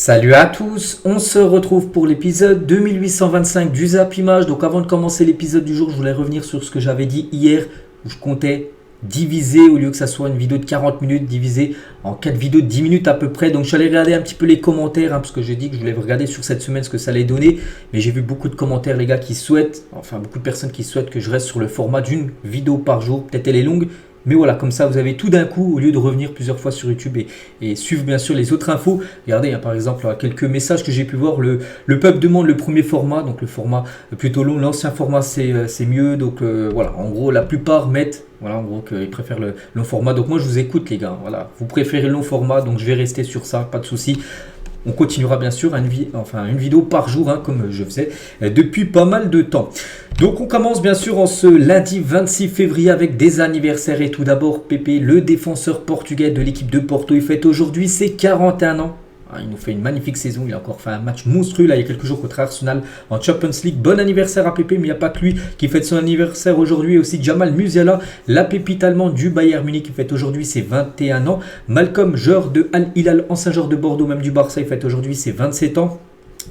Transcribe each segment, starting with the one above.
Salut à tous, on se retrouve pour l'épisode 2825 du Zap Image. Donc avant de commencer l'épisode du jour, je voulais revenir sur ce que j'avais dit hier, où je comptais diviser, au lieu que ça soit une vidéo de 40 minutes, diviser en 4 vidéos de 10 minutes à peu près. Donc je suis allé regarder un petit peu les commentaires, parce que j'ai dit que je voulais regarder sur cette semaine ce que ça allait donner. Mais j'ai vu beaucoup de commentaires, les gars, qui souhaitent, enfin beaucoup de personnes qui souhaitent que je reste sur le format d'une vidéo par jour. Peut-être elle est longue. Mais voilà, comme ça, vous avez tout d'un coup, au lieu de revenir plusieurs fois sur YouTube et suivre bien sûr les autres infos. Regardez, par exemple, quelques messages que j'ai pu voir. Le peuple demande le premier format, donc le format plutôt long. L'ancien format, c'est mieux. Donc voilà, en gros, la plupart mettent, voilà, en gros, qu'ils préfèrent le long format. Donc moi, je vous écoute, les gars. Voilà, vous préférez le long format, donc je vais rester sur ça, pas de souci. On continuera bien sûr une vidéo par jour, comme je faisais depuis pas mal de temps. Donc on commence bien sûr en ce lundi 26 février avec des anniversaires. Et tout d'abord, Pepe, le défenseur portugais de l'équipe de Porto, il fête aujourd'hui ses 41 ans. Il nous fait une magnifique saison, il a encore fait un match monstrueux là, il y a quelques jours contre Arsenal en Champions League. Bon anniversaire à Pepe, mais il n'y a pas que lui qui fête son anniversaire aujourd'hui. Et aussi Jamal Musiala, la pépite allemande du Bayern Munich, qui fête aujourd'hui ses 21 ans. Malcolm, joueur de Al Hilal, ancien joueur de Bordeaux, même du Barça, il fête aujourd'hui ses 27 ans.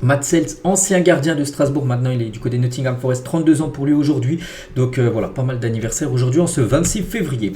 Matt Sells, ancien gardien de Strasbourg, maintenant il est du côté de Nottingham Forest, 32 ans pour lui aujourd'hui. Donc voilà, pas mal d'anniversaires aujourd'hui en ce 26 février.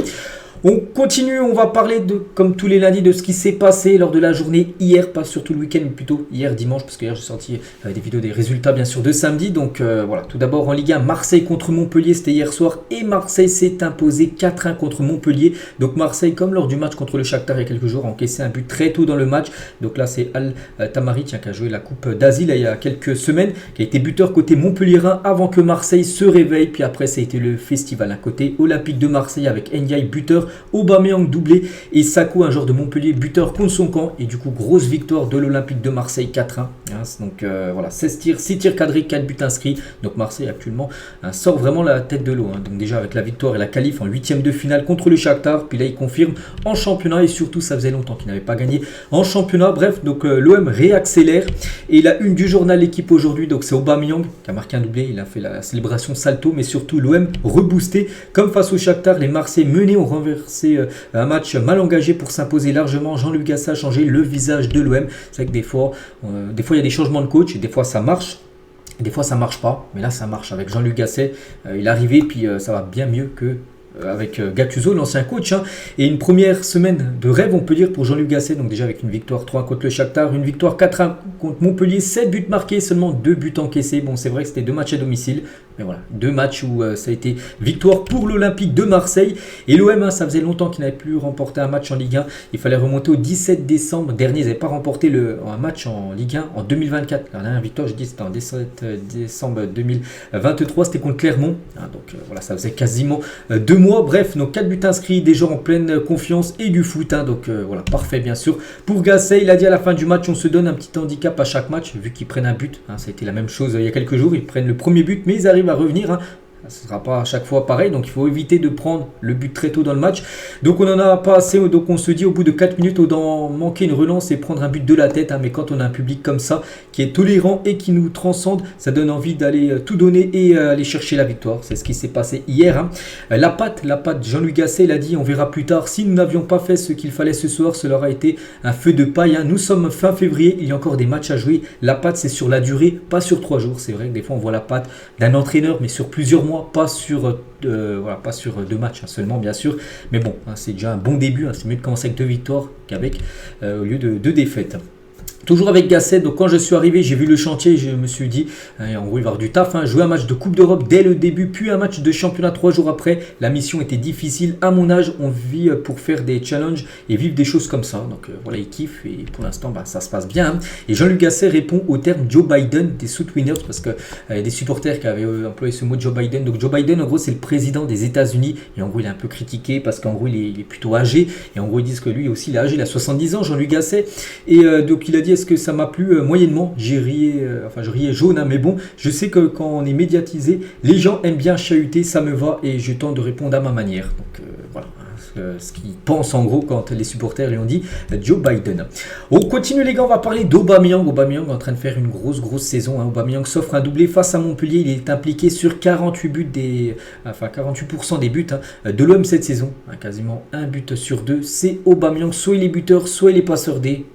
On continue, on va parler comme tous les lundis, de ce qui s'est passé lors de la journée hier, pas surtout le week-end, mais plutôt hier dimanche, parce que hier j'ai sorti des vidéos des résultats bien sûr de samedi. Donc voilà, tout d'abord en Ligue 1, Marseille contre Montpellier, c'était hier soir, et Marseille s'est imposé 4-1 contre Montpellier. Donc Marseille, comme lors du match contre le Shakhtar il y a quelques jours, a encaissé un but très tôt dans le match. Donc là c'est Al-Tamari qui a joué la Coupe d'Asie il y a quelques semaines, qui a été buteur côté montpelliérain avant que Marseille se réveille. Puis après ça a été le festival, côté Olympique de Marseille avec Ndiaye buteur, Aubameyang doublé et Sakho, un joueur de Montpellier, buteur contre son camp. Et du coup, grosse victoire de l'Olympique de Marseille, 4-1. Donc voilà, 16 tirs, 6 tirs cadrés, 4 buts inscrits. Donc Marseille actuellement sort vraiment la tête de l'eau. Donc déjà avec la victoire et la qualif en 8e de finale contre le Shakhtar. Puis là, il confirme en championnat, et surtout, ça faisait longtemps qu'il n'avait pas gagné en championnat. Bref, donc l'OM réaccélère. Et la une du journal L'équipe aujourd'hui, donc c'est Aubameyang qui a marqué un doublé. Il a fait la célébration salto, mais surtout l'OM reboosté. Comme face au Shakhtar, les Marseillais menés ont renversé un match mal engagé pour s'imposer largement. Jean-Luc Gasset a changé le visage de l'OM. C'est vrai que des fois il y a des changements de coach et des fois ça marche. Des fois ça marche pas, mais là ça marche avec Jean-Luc Gasset. Il est arrivé, puis ça va bien mieux que avec Gattuso, l'ancien coach. Et une première semaine de rêve, on peut dire, pour Jean-Luc Gasset. Donc déjà avec une victoire 3-1 contre le Shakhtar, une victoire 4-1 contre Montpellier, 7 buts marqués, seulement 2 buts encaissés. Bon, c'est vrai que c'était 2 matchs à domicile, mais voilà, 2 matchs où ça a été victoire pour l'Olympique de Marseille. Et l'OM, ça faisait longtemps qu'il n'avait plus remporté un match en Ligue 1. Il fallait remonter au 17 décembre dernier. Ils n'avaient pas remporté un match en Ligue 1 en 2024. La dernière victoire, je dis, c'était en 17 décembre 2023, c'était contre Clermont. Donc voilà, ça faisait quasiment 2 mois. Bref, donc 4 buts inscrits, des gens en pleine confiance et du foot. Donc voilà, parfait bien sûr. Pour Gasset, il a dit à la fin du match, on se donne un petit handicap à chaque match, vu qu'ils prennent un but. Ça a été la même chose il y a quelques jours, ils prennent le premier but, mais ils arrivent à revenir. Ce ne sera pas à chaque fois pareil, donc il faut éviter de prendre le but très tôt dans le match. Donc on n'en a pas assez, donc on se dit au bout de 4 minutes, on doit manquer une relance et prendre un but de la tête. Mais quand on a un public comme ça, qui est tolérant et qui nous transcende, ça donne envie d'aller tout donner et aller chercher la victoire. C'est ce qui s'est passé hier. La patte, Jean-Luc Gasset l'a dit, on verra plus tard. Si nous n'avions pas fait ce qu'il fallait ce soir, cela aurait été un feu de paille. Nous sommes fin février, il y a encore des matchs à jouer. La patte, c'est sur la durée, pas sur 3 jours. C'est vrai que des fois on voit la patte d'un entraîneur, mais sur plusieurs mois, pas sur 2 matchs seulement bien sûr, mais bon, c'est déjà un bon début. C'est mieux de commencer avec 2 victoires qu'avec au lieu de 2 défaites. Toujours avec Gasset, donc quand je suis arrivé, j'ai vu le chantier, je me suis dit, en gros il va y avoir du taf, jouer un match de Coupe d'Europe dès le début, puis un match de championnat 3 jours après. La mission était difficile. À mon âge, on vit pour faire des challenges et vivre des choses comme ça. Donc voilà, il kiffe et pour l'instant, ça se passe bien. Et Jean-Luc Gasset répond au terme Joe Biden des South Winners, parce qu'il y a des supporters qui avaient employé ce mot Joe Biden. Donc Joe Biden, en gros, c'est le président des États-Unis. Et en gros, il est un peu critiqué parce qu'en gros, il est plutôt âgé. Et en gros, ils disent que lui aussi, il est âgé, il a 70 ans, Jean-Luc Gasset. Et donc il a dit, est-ce que ça m'a plu? Moyennement, je riais jaune, mais bon, je sais que quand on est médiatisé, les gens aiment bien chahuter, ça me va et je tente de répondre à ma manière. Donc voilà, ce qu'ils pensent en gros quand les supporters lui ont dit Joe Biden. On continue les gars, on va parler d'Aubameyang. Aubameyang est en train de faire une grosse saison. Aubameyang s'offre un doublé face à Montpellier. Il est impliqué sur 48% des buts de l'OM cette saison. Quasiment un but sur 2. C'est Aubameyang, soit il est buteur, soit il est passeur D.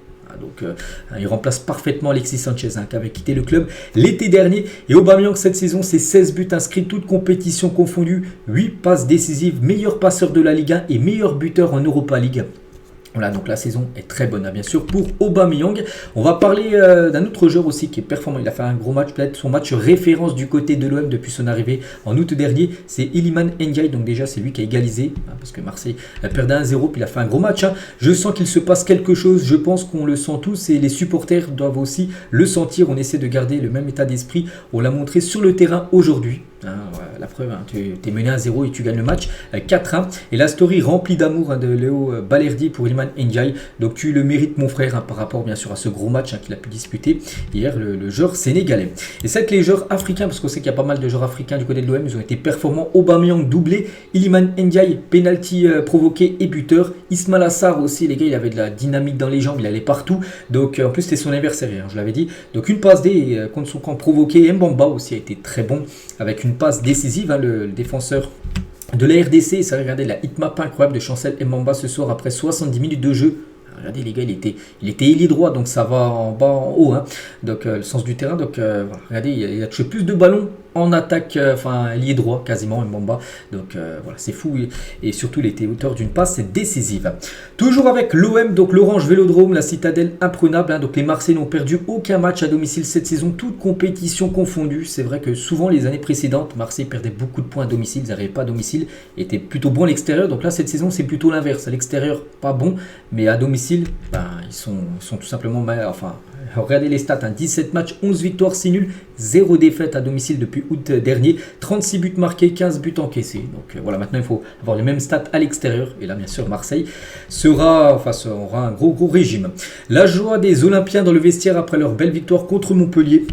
Il remplace parfaitement Alexis Sanchez qui avait quitté le club l'été dernier. Et Aubameyang cette saison, c'est 16 buts inscrits, toutes compétitions confondues, 8 passes décisives, meilleur passeur de la Ligue 1 et meilleur buteur en Europa League. Voilà, donc la saison est très bonne, bien sûr, pour Aubameyang. On va parler d'un autre joueur aussi qui est performant. Il a fait un gros match, peut-être son match référence du côté de l'OM depuis son arrivée en août dernier. C'est Iliman Ndiaye, donc déjà c'est lui qui a égalisé, parce que Marseille a perdu 1-0, puis il a fait un gros match. Je sens qu'il se passe quelque chose, je pense qu'on le sent tous et les supporters doivent aussi le sentir. On essaie de garder le même état d'esprit. On l'a montré sur le terrain aujourd'hui. La preuve, tu es mené 1-0 et tu gagnes le match 4-1. Et la story remplie d'amour de Léo Balerdi pour Iliman Ndiaye. Donc tu le mérites mon frère par rapport bien sûr à ce gros match qu'il a pu disputer hier, le joueur sénégalais. Et c'est que les joueurs africains, parce qu'on sait qu'il y a pas mal de joueurs africains du côté de l'OM, ils ont été performants. Aubameyang doublé, Iliman Ndiaye penalty provoqué et buteur. Ismail Assar aussi, les gars, il avait de la dynamique dans les jambes, il allait partout. Donc en plus c'était son adversaire, je l'avais dit. Donc une passe D contre son camp provoqué. Mbamba aussi a été très bon avec une passe décisive, le défenseur de la RDC. Ça, regardez la hitmap incroyable de Chancel Mbamba ce soir après 70 minutes de jeu. Regardez les gars, il était ailier droit, donc ça va en bas, en haut, donc le sens du terrain. Donc voilà, regardez, il a touché plus de ballons en attaque, ailier droit quasiment, Mbamba. Donc voilà, c'est fou. Et surtout, il était auteur d'une passe décisive. Toujours avec l'OM, donc l'Orange Vélodrome, la citadelle imprenable. Donc les Marseillais n'ont perdu aucun match à domicile cette saison, toutes compétitions confondues. C'est vrai que souvent les années précédentes, Marseille perdait beaucoup de points à domicile, ils n'arrivaient pas à domicile, étaient plutôt bons à l'extérieur. Donc là, cette saison, c'est plutôt l'inverse. À l'extérieur, pas bon, mais à domicile, ils sont tout simplement mal. Regardez les stats, 17 matchs, 11 victoires, 6 nuls, 0 défaite à domicile depuis août dernier, 36 buts marqués, 15 buts encaissés. Donc voilà, maintenant il faut avoir les mêmes stats à l'extérieur. Et là, bien sûr, Marseille aura un gros régime. La joie des Olympiens dans le vestiaire après leur belle victoire contre Montpellier.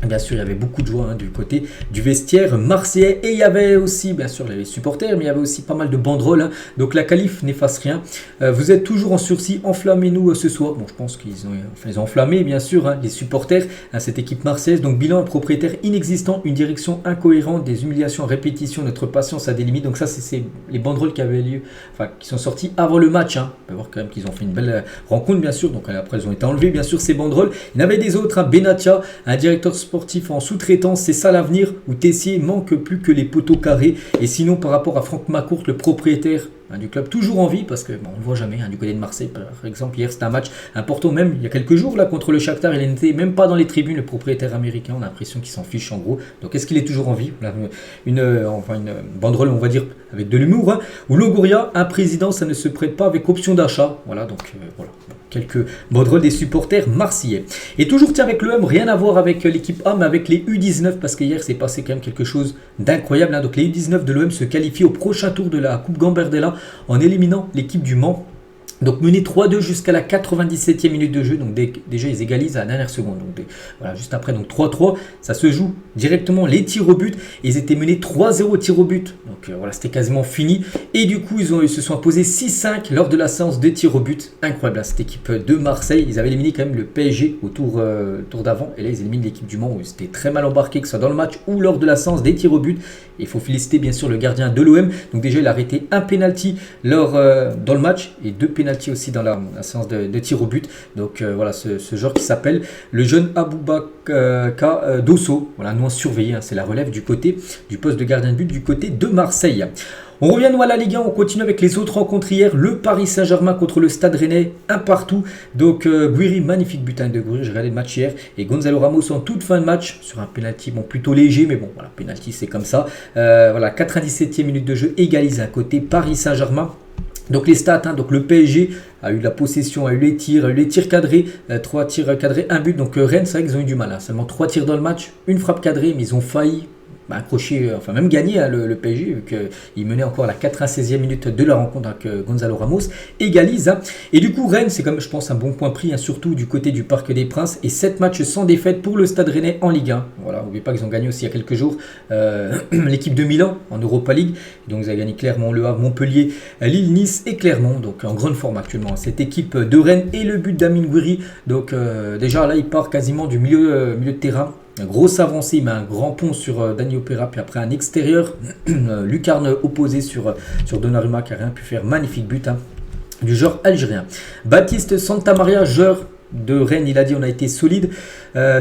Bien sûr, il y avait beaucoup de joie du côté du vestiaire marseillais. Et il y avait aussi, bien sûr, les supporters, mais il y avait aussi pas mal de banderoles. Donc la qualif n'efface rien. Vous êtes toujours en sursis, enflammez-nous ce soir. Bon, je pense qu'ils ont enflammé, bien sûr, les supporters, cette équipe marseillaise. Donc bilan, un propriétaire inexistant, une direction incohérente, des humiliations à répétition, notre patience a des limites. Donc ça, c'est les banderoles qui avaient lieu, qui sont sorties avant le match. On peut voir quand même qu'ils ont fait une belle rencontre, bien sûr. Donc après, ils ont été enlevés, bien sûr, ces banderoles. Il y en avait des autres, Benatia, un directeur sportif en sous-traitance, c'est ça l'avenir, où Tessier manque plus que les poteaux carrés. Et sinon, par rapport à Franck Macourt, le propriétaire du club, toujours en vie, parce que on ne le voit jamais du côté de Marseille, par exemple. Hier, c'était un match important, même il y a quelques jours, là, contre le Shakhtar, il n'était même pas dans les tribunes, le propriétaire américain. On a l'impression qu'il s'en fiche, en gros. Donc, est-ce qu'il est toujours en vie? Là, une banderole, on va dire, avec de l'humour, ou Longoria, un président, ça ne se prête pas avec option d'achat. Voilà, donc voilà. Quelques banderoles des supporters marseillais. Et toujours avec l'OM, rien à voir avec l'équipe A, mais avec les U19, parce qu'hier c'est passé quand même quelque chose d'incroyable. Donc les U19 de l'OM se qualifient au prochain tour de la Coupe Gambardella en éliminant l'équipe du Mans. Donc mené 3-2 jusqu'à la 97e minute de jeu. Donc déjà ils égalisent à la dernière seconde. Donc voilà, juste après, donc 3-3, ça se joue directement les tirs au but. Ils étaient menés 3-0 tirs au but. Donc voilà, c'était quasiment fini. Et du coup, ils se sont imposés 6-5 lors de la séance de tirs au but. Incroyable, cette équipe de Marseille. Ils avaient éliminé quand même le PSG au tour d'avant. Et là, ils éliminent l'équipe du Mans où c'était très mal embarqué, que ce soit dans le match ou lors de la séance des tirs au but. Et il faut féliciter bien sûr le gardien de l'OM. Donc déjà, il a arrêté un penalty dans le match et 2 pénaltys aussi dans la séance de tir au but. Donc voilà, ce joueur qui s'appelle le jeune Aboubaka Dosso. Voilà, nous on surveillé, c'est la relève du poste de gardien de but du côté de Marseille. On revient nous à la Ligue 1, on continue avec les autres rencontres hier. Le Paris Saint-Germain contre le Stade Rennais, un partout. Donc Guiri, magnifique butin de Guiri, j'ai regardé le match hier. Et Gonzalo Ramos en toute fin de match sur un penalty plutôt léger, mais bon voilà, penalty c'est comme ça. Voilà, 97e minute de jeu, égalise à côté Paris Saint-Germain. Donc les stats, donc le PSG a eu la possession, a eu les tirs cadrés, 3 tirs cadrés, 1 but. Donc Rennes, c'est vrai qu'ils ont eu du mal, seulement 3 tirs dans le match, une frappe cadrée, mais ils ont failli accrocher, même gagner le PSG, vu qu'il menait encore à la 96e minute de la rencontre avec Gonzalo Ramos, égalise. Et du coup, Rennes, c'est quand même, je pense, un bon point pris, surtout du côté du Parc des Princes, et 7 matchs sans défaite pour le Stade Rennais en Ligue 1. Voilà, n'oubliez pas qu'ils ont gagné aussi il y a quelques jours l'équipe de Milan en Europa League, donc ils ont gagné Clermont, Le Havre, Montpellier, Lille, Nice et Clermont, donc en grande forme actuellement cette équipe de Rennes, et le but d'Amine Gouiri, donc déjà là il part quasiment du milieu de terrain. Grosse avancée, il met un grand pont sur Dani Opera, puis après un extérieur, lucarne opposée sur Donnarumma qui n'a rien pu faire, magnifique but du joueur algérien. Baptiste Santamaria, joueur de Rennes, il a dit on a été solide.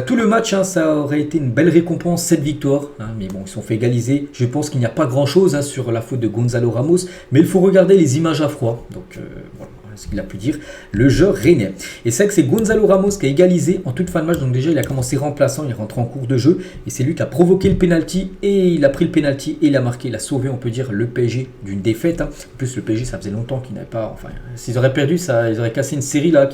Tout le match, ça aurait été une belle récompense, cette victoire. Mais bon, ils se sont fait égaliser. Je pense qu'il n'y a pas grand-chose sur la faute de Gonzalo Ramos. Mais il faut regarder les images à froid. Donc voilà. Ce qu'il a pu dire, le joueur rennais. Et c'est vrai que c'est Gonzalo Ramos qui a égalisé en toute fin de match. Donc déjà, il a commencé remplaçant, il est rentré en cours de jeu. Et c'est lui qui a provoqué le penalty. Et il a pris le penalty et il a marqué. Il a sauvé, on peut dire, le PSG d'une défaite. En plus, le PSG, ça faisait longtemps qu'il n'avait pas... Enfin, s'ils auraient perdu, ils auraient cassé une série là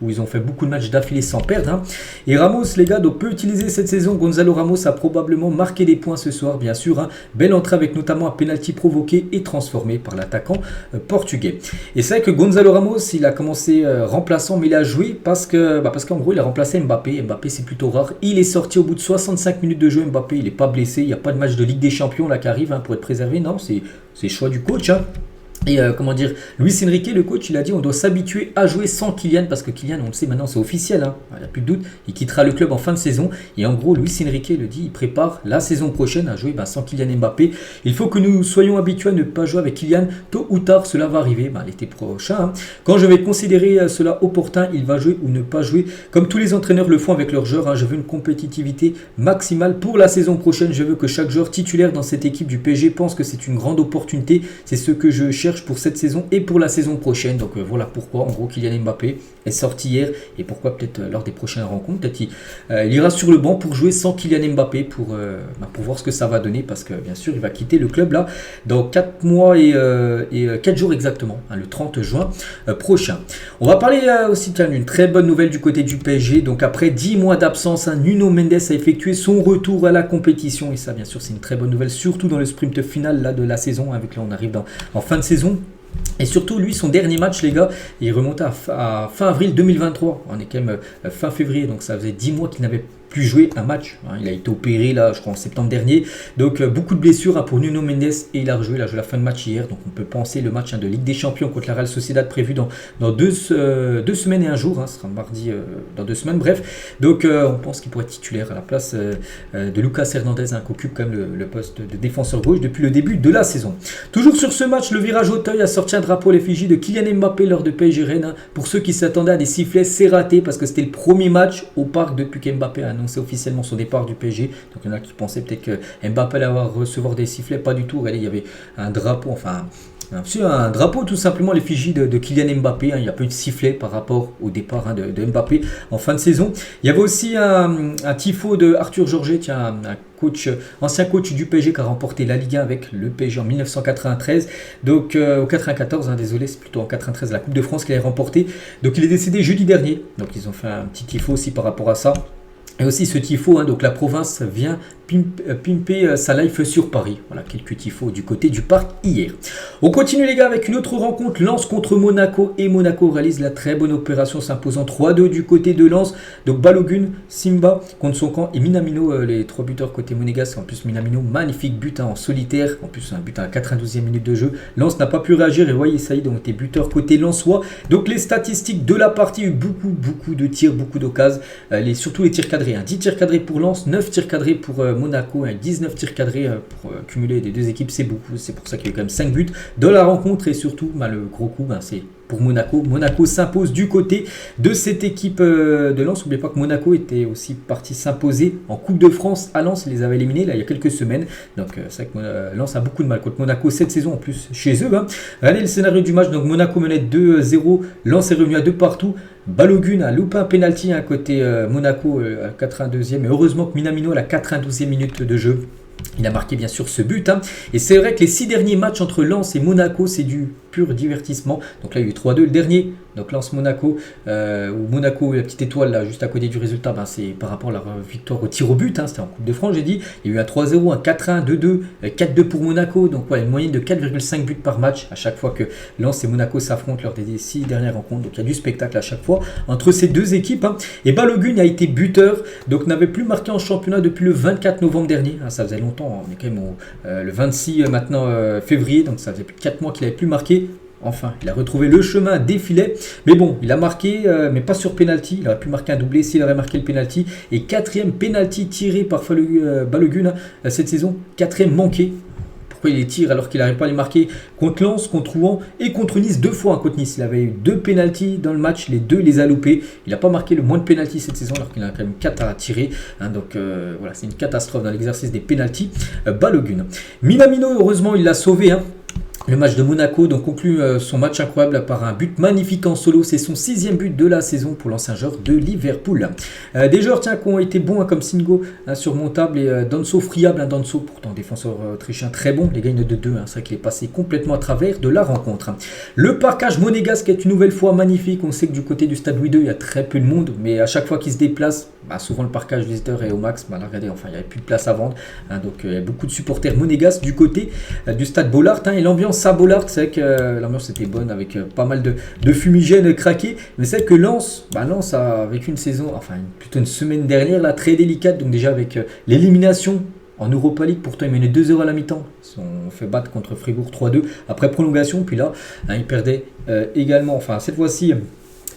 où ils ont fait beaucoup de matchs d'affilée sans perdre. Et Ramos, les gars, donc peut utiliser cette saison. Gonzalo Ramos a probablement marqué des points ce soir, bien sûr. Belle entrée avec notamment un penalty provoqué et transformé par l'attaquant portugais. Et c'est vrai que Gonzalo Ramos, il a commencé remplaçant, mais il a joué parce qu'en gros, il a remplacé Mbappé. Mbappé, c'est plutôt rare. Il est sorti au bout de 65 minutes de jeu. Mbappé, il n'est pas blessé. Il n'y a pas de match de Ligue des Champions là qui arrive pour être préservé. Non, c'est choix du coach. Et comment dire, Luis Enrique, le coach, il a dit on doit s'habituer à jouer sans Kylian, parce que Kylian, on le sait maintenant, c'est officiel, il n'y a plus de doute, il quittera le club en fin de saison. Et en gros, Luis Enrique le dit, il prépare la saison prochaine à jouer sans Kylian Mbappé. Il faut que nous soyons habitués à ne pas jouer avec Kylian, tôt ou tard cela va arriver, l'été prochain. Quand je vais considérer cela opportun, il va jouer ou ne pas jouer, comme tous les entraîneurs le font avec leurs joueurs. Je veux une compétitivité maximale pour la saison prochaine. Je veux que chaque joueur titulaire dans cette équipe du PSG pense que c'est une grande opportunité. C'est ce que je cherche pour cette saison et pour la saison prochaine. Donc voilà pourquoi en gros Kylian Mbappé est sorti hier et pourquoi peut-être lors des prochaines rencontres peut-être il ira sur le banc pour jouer sans Kylian Mbappé pour voir ce que ça va donner, parce que bien sûr il va quitter le club là dans 4 mois et 4 jours exactement, le 30 juin prochain. On va parler aussi d'une très bonne nouvelle du côté du PSG. Donc après 10 mois d'absence, Nuno Mendes a effectué son retour à la compétition et ça bien sûr c'est une très bonne nouvelle, surtout dans le sprint final là, de la saison, avec là on arrive en fin de saison. Et surtout, lui, son dernier match, les gars, il remonte à fin avril 2023. On est quand même fin février, donc ça faisait 10 mois qu'il n'avait plus joué un match. Il a été opéré, là, je crois, en septembre dernier. Donc, beaucoup de blessures pour Nuno Mendes. Et il a rejoué, il a joué la fin de match hier. Donc, on peut penser le match de Ligue des Champions contre la Real Sociedad prévu dans 2 semaines et un jour. Ce sera mardi dans 2 semaines. Bref, donc, on pense qu'il pourrait être titulaire à la place de Lucas Hernandez, qui occupe quand même le poste de défenseur gauche depuis le début de la saison. Toujours sur ce match, le virage Auteuil a sorti un drapeau à l'effigie de Kylian Mbappé lors de PSG Rennes. Pour ceux qui s'attendaient à des sifflets, c'est raté parce que c'était le premier match au parc depuis qu'Mbappé a annoncé officiellement son départ du PSG. Donc il y en a qui pensaient peut-être que Mbappé allait recevoir des sifflets. Pas du tout. Regardez, il y avait un drapeau, un drapeau tout simplement à l'effigie de Kylian Mbappé. Il n'y a pas eu de sifflet par rapport au départ de Mbappé en fin de saison. Il y avait aussi un tifo de Arthur Georget, un ancien coach du PSG qui a remporté la Ligue 1 avec le PSG en 1993. Donc au 94, désolé, c'est plutôt en 93 la Coupe de France qu'il a remporté. Donc il est décédé jeudi dernier. Donc ils ont fait un petit tifo aussi par rapport à ça. Et aussi ce tifo, donc la province vient pimper sa life sur Paris. Voilà, quelques tifos du côté du parc hier. On continue les gars avec une autre rencontre, Lens contre Monaco. Et Monaco réalise la très bonne opération s'imposant 3-2 du côté de Lens. Donc Balogun, Simba contre son camp et Minamino, les 3 buteurs côté monégasque. En plus Minamino, magnifique but en solitaire. En plus un but à la 92e minute de jeu. Lens n'a pas pu réagir et voyez Saïd ont été buteurs côté lensois. Donc les statistiques de la partie, beaucoup de tirs, beaucoup d'occasions. Surtout les tirs cadrés. 10 tirs cadrés pour Lens, 9 tirs cadrés pour Monaco, 19 tirs cadrés pour cumuler des deux équipes, c'est beaucoup. C'est pour ça qu'il y a eu quand même 5 buts dans la rencontre. Et surtout, le gros coup, c'est pour Monaco. Monaco s'impose du côté de cette équipe de Lens. N'oubliez pas que Monaco était aussi parti s'imposer en Coupe de France à Lens. Ils les avaient éliminés là, il y a quelques semaines. Donc c'est vrai que Lens a beaucoup de mal contre Monaco cette saison en plus chez eux. Regardez le scénario du match. Donc Monaco menait 2-0. Lens est revenu à 2 partout. Balogun a loupé un penalty côté Monaco à la 82e. Et heureusement que Minamino à la 92e minute de jeu. Il a marqué bien sûr ce but. Et c'est vrai que les 6 derniers matchs entre Lens et Monaco, c'est du pur divertissement. Donc là, il y a eu 3-2 le dernier. Donc Lens-Monaco, ou Monaco, la petite étoile là, juste à côté du résultat, c'est par rapport à leur victoire au tir au but. C'était en Coupe de France, j'ai dit. Il y a eu un 3-0, un 4-1, 2-2, 4-2 pour Monaco. Donc une moyenne de 4,5 buts par match à chaque fois que Lens et Monaco s'affrontent lors des 6 dernières rencontres. Donc il y a du spectacle à chaque fois entre ces deux équipes. Et Balogun a été buteur, donc n'avait plus marqué en championnat depuis le 24 novembre dernier. Ça faisait longtemps, on est quand même le 26 maintenant février, donc ça faisait plus de 4 mois qu'il n'avait plus marqué. Enfin, il a retrouvé le chemin des filets. Mais bon, il a marqué, mais pas sur penalty. Il aurait pu marquer un doublé s'il aurait marqué le penalty. Et 4e penalty tiré par Balogun cette saison. 4e manqué. pourquoi il les tire alors qu'il n'arrive pas à les marquer contre Lens, contre Rouen et contre Nice 2 fois contre Nice. Il avait eu 2 pénaltys dans le match, les 2 il les a loupés. Il n'a pas marqué le moins de pénaltys cette saison alors qu'il en a quand même 4 à tirer. Donc voilà, c'est une catastrophe dans l'exercice des pénaltys. Balogun. Minamino, heureusement, il l'a sauvé. Le match de Monaco donc conclut son match incroyable par un but magnifique en solo. C'est son 6e but de la saison pour l'ancien joueur de Liverpool. Des joueurs qui ont été bons comme Singo, surmontable, et Danso friable. Danso, pourtant défenseur autrichien très bon, les gagne de 2. C'est vrai qu'il est passé complètement à travers de la rencontre. Le parquage monégasque est une nouvelle fois magnifique. On sait que du côté du stade Louis II, il y a très peu de monde, mais à chaque fois qu'il se déplace, souvent le parquage visiteur est au max. Là, regardez, enfin, il n'y avait plus de place à vendre. Donc il y a beaucoup de supporters monégasques du côté du stade Bollaert. Et l'ambiance à Bollaert, c'est vrai que l'ambiance était bonne avec pas mal de fumigènes craqués. Mais c'est vrai que Lens a vécu une saison, enfin plutôt une semaine dernière là, très délicate. Donc déjà avec l'élimination en Europa League, pourtant ils menaient 2-0 à la mi-temps. Ils se sont fait battre contre Fribourg 3-2 après prolongation. Puis là, ils perdaient également. Enfin cette fois-ci,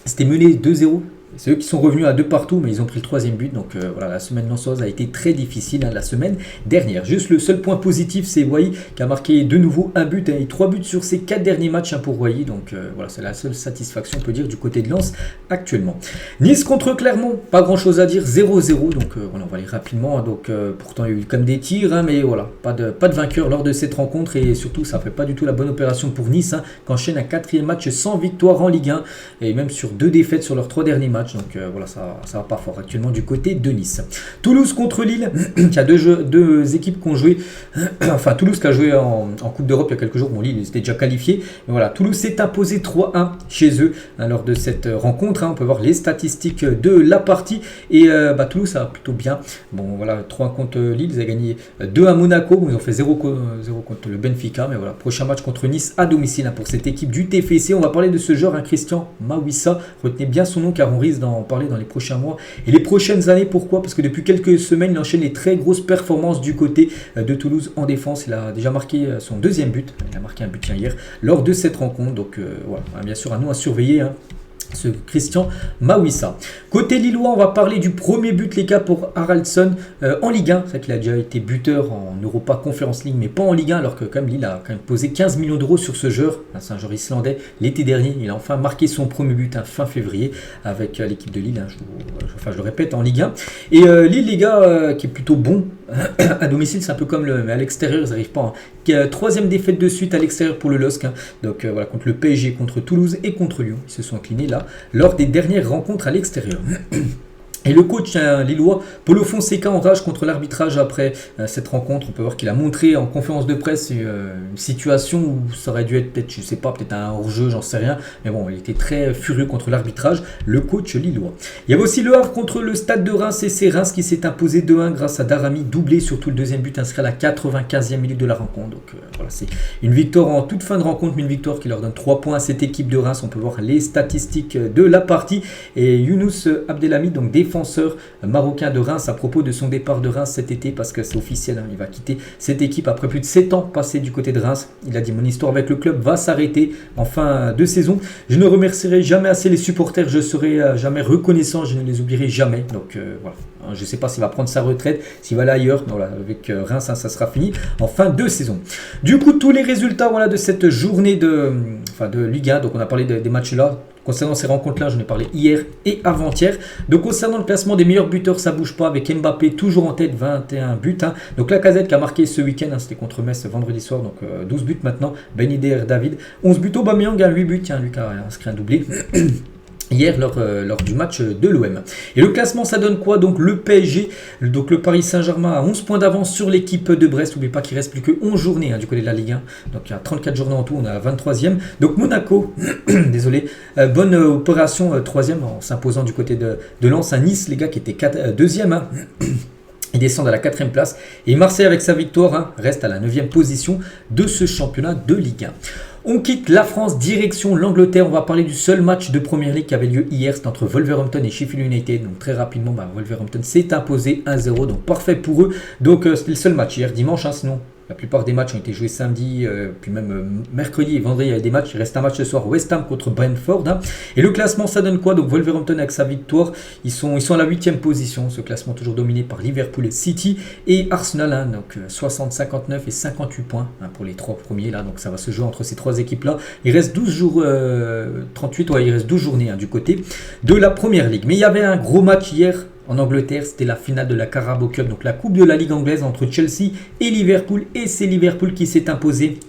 c'était mené 2-0. C'est eux qui sont revenus à 2 partout, mais ils ont pris le 3e but. Donc voilà, la semaine lançoise a été très difficile la semaine dernière. Juste le seul point positif, c'est Wai qui a marqué de nouveau un but et 3 buts sur ses 4 derniers matchs pour Wai. Donc voilà, c'est la seule satisfaction, on peut dire, du côté de Lens actuellement. Nice contre Clermont, pas grand chose à dire, 0-0. Donc voilà, on va aller rapidement. Donc pourtant, il y a eu comme des tirs, mais voilà, pas de vainqueur lors de cette rencontre. Et surtout, ça ne fait pas du tout la bonne opération pour Nice, qui enchaîne un 4e match sans victoire en Ligue 1 et même sur 2 défaites sur leurs 3 derniers matchs. Donc voilà, ça va pas fort actuellement du côté de Nice. Toulouse contre Lille, il y a deux équipes qui ont joué, enfin Toulouse qui a joué en Coupe d'Europe il y a quelques jours. Bon, Lille était déjà qualifié, mais voilà, Toulouse s'est imposé 3-1 chez eux lors de cette rencontre. On peut voir les statistiques de la partie et Toulouse ça va plutôt bien. Bon voilà, 3 contre Lille, ils ont gagné 2 à Monaco, bon, ils ont fait 0 contre le Benfica, mais voilà, prochain match contre Nice à domicile pour cette équipe du TFC. On va parler de ce joueur, Christian Mawissa, retenez bien son nom car on risque d'en parler dans les prochains mois et les prochaines années. Pourquoi? Parce que depuis quelques semaines, il enchaîne les très grosses performances du côté de Toulouse en défense. Il a déjà marqué son 2e but. Il a marqué un but hier lors de cette rencontre. Donc voilà, bien sûr, à nous à surveiller. Ce Christian Mawissa. Côté lillois, on va parler du premier but, les gars, pour Haraldsson en Ligue 1. C'est vrai qu'il a déjà été buteur en Europa Conference League, mais pas en Ligue 1, alors que quand même Lille a quand même posé 15 millions d'euros sur ce joueur. C'est un joueur islandais. L'été dernier, il a enfin marqué son premier but fin février avec l'équipe de Lille. Je le répète, en Ligue 1. Et Lille, les gars, qui est plutôt bon à domicile, c'est un peu comme mais à l'extérieur, ils n'arrivent pas. 3e défaite de suite à l'extérieur pour le LOSC. Donc voilà, contre le PSG, contre Toulouse et contre Lyon. Ils se sont inclinés là lors des dernières rencontres à l'extérieur. Et le coach lillois, Paulo Fonseca, en rage contre l'arbitrage après cette rencontre. On peut voir qu'il a montré en conférence de presse une situation où ça aurait dû être peut-être, je sais pas, peut-être un hors-jeu, j'en sais rien. Mais bon, il était très furieux contre l'arbitrage, le coach lillois. Il y avait aussi le Havre contre le Stade de Reims et c'est Reims qui s'est imposé 2-1 grâce à Darami, doublé surtout le 2e but inscrit à la 95e minute de la rencontre. Donc voilà, c'est une victoire en toute fin de rencontre, mais une victoire qui leur donne 3 points à cette équipe de Reims. On peut voir les statistiques de la partie. Et Younous Abdelhamid, donc défenseur marocain de Reims, à propos de son départ de Reims cet été, parce que c'est officiel, il va quitter cette équipe après plus de 7 ans passés du côté de Reims. Il a dit: mon histoire avec le club va s'arrêter en fin de saison. Je ne remercierai jamais assez les supporters, je serai jamais reconnaissant, je ne les oublierai jamais. Donc voilà, je ne sais pas s'il va prendre sa retraite, s'il va aller ailleurs. Voilà, avec Reims, ça sera fini en fin de saison. Du coup, tous les résultats de cette journée de Ligue 1, donc on a parlé des matchs là. Concernant ces rencontres-là, j'en ai parlé hier et avant-hier. Donc concernant le classement des meilleurs buteurs, ça ne bouge pas avec Mbappé toujours en tête, 21 buts. Donc Lacazette qui a marqué ce week-end, c'était contre Metz vendredi soir, donc 12 buts maintenant. Ben Yedder, David, 11 buts. Aubameyang a 8 buts, tiens, lui qui a inscrit un doublé. Hier lors du match de l'OM. Et le classement, ça donne quoi? Donc le PSG, donc le Paris Saint-Germain a 11 points d'avance sur l'équipe de Brest. N'oubliez pas qu'il reste plus que 11 journées du côté de la Ligue 1. Donc il y a 34 journées en tout, on est à 23e. Donc Monaco, désolé, bonne opération, 3e en s'imposant du côté de Lens. À Nice, les gars, qui étaient 2e. Ils descendent à la 4e place. Et Marseille, avec sa victoire, reste à la 9e position de ce championnat de Ligue 1. On quitte la France, direction l'Angleterre. On va parler du seul match de Premier League qui avait lieu hier. C'était entre Wolverhampton et Sheffield United. Donc très rapidement, Wolverhampton s'est imposé 1-0. Donc parfait pour eux. Donc c'était le seul match hier, dimanche. Sinon, La plupart des matchs ont été joués samedi, puis même mercredi et vendredi, il y a des matchs. Il reste un match ce soir, West Ham contre Brentford. Hein. Et le classement, ça donne quoi? Donc Wolverhampton avec sa victoire, ils sont à la 8e position. Ce classement toujours dominé par Liverpool et City. Et Arsenal, hein, donc 60, 59 et 58 points hein, pour les 3 premiers. Là, donc ça va se jouer entre ces 3 équipes-là. Il reste 12 jours, 38, ouais, il reste 12 journées hein, du côté de la Première Ligue. Mais il y avait un gros match hier en Angleterre, c'était la finale de la Carabao Cup, donc la coupe de la Ligue anglaise entre Chelsea et Liverpool. Et c'est Liverpool qui s'est imposé.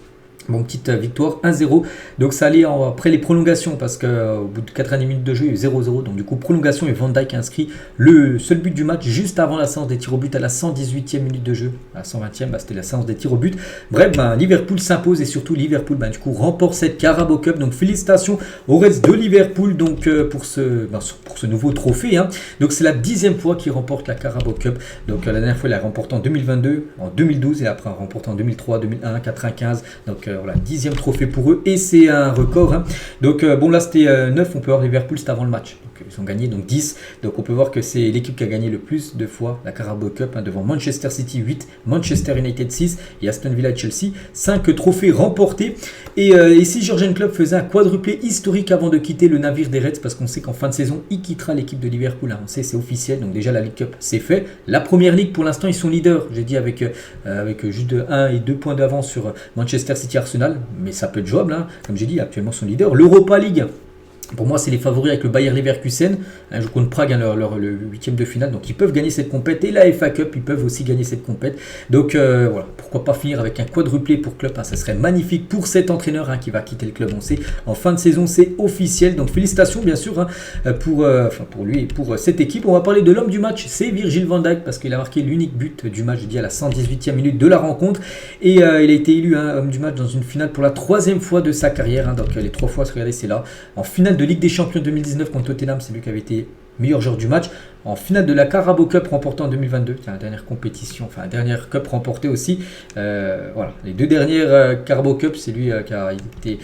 Bon, petite victoire 1-0, donc ça allait après les prolongations parce qu'au bout de 90 minutes de jeu il y a eu 0-0, donc du coup prolongation et Van Dijk inscrit le seul but du match juste avant la séance des tirs au but à la 118e minute de jeu, à la 120e c'était la séance des tirs au but. Bref, Liverpool s'impose et surtout Liverpool du coup remporte cette Carabao Cup, donc félicitations aux Reds de Liverpool donc pour ce nouveau trophée hein. Donc c'est la 10e fois qu'il remporte la Carabao Cup, donc la dernière fois il a remporté en 2022, en 2012 et après remporté en 2003, 2001, 95, donc voilà, 10e trophée pour eux et c'est un record hein. Donc bon là c'était 9, on peut voir Liverpool c'était avant le match, donc ils ont gagné donc 10, donc on peut voir que c'est l'équipe qui a gagné le plus de fois la Carabao Cup hein, devant Manchester City 8, Manchester United 6 et Aston Villa Chelsea, 5 trophées remportés. Et ici Jürgen Klopp faisait un quadruplé historique avant de quitter le navire des Reds parce qu'on sait qu'en fin de saison il quittera l'équipe de Liverpool hein. On sait c'est officiel, donc déjà la League Cup c'est fait, la Première Ligue pour l'instant ils sont leaders, j'ai dit avec juste 1 et 2 points d'avance sur Manchester City Arsenal, mais ça peut être jouable, hein. Comme j'ai dit, actuellement son leader. L'Europa League, pour moi, c'est les favoris avec le Bayer Leverkusen. Je compte Prague, hein, le 8e de finale. Donc, ils peuvent gagner cette compète. Et la FA Cup, ils peuvent aussi gagner cette compète. Donc, voilà. Pourquoi pas finir avec un quadruplé pour Klopp hein. Ça serait magnifique pour cet entraîneur hein, qui va quitter le club. On sait, en fin de saison, c'est officiel. Donc, félicitations, bien sûr, hein, pour lui et pour cette équipe. On va parler de l'homme du match. C'est Virgil van Dijk parce qu'il a marqué l'unique but du match, je dis à la 118e minute de la rencontre. Et il a été élu hein, homme du match dans une finale pour la 3e fois de sa carrière. Hein. Donc, les 3 fois, regardez, c'est là. En finale de Ligue des Champions 2019 contre Tottenham, c'est lui qui avait été meilleur joueur du match. En finale de la Carabao Cup remportée en 2022, c'est la dernière compétition, enfin la dernière Cup remportée aussi. Voilà, les 2 dernières Carabao Cup, c'est lui qui a été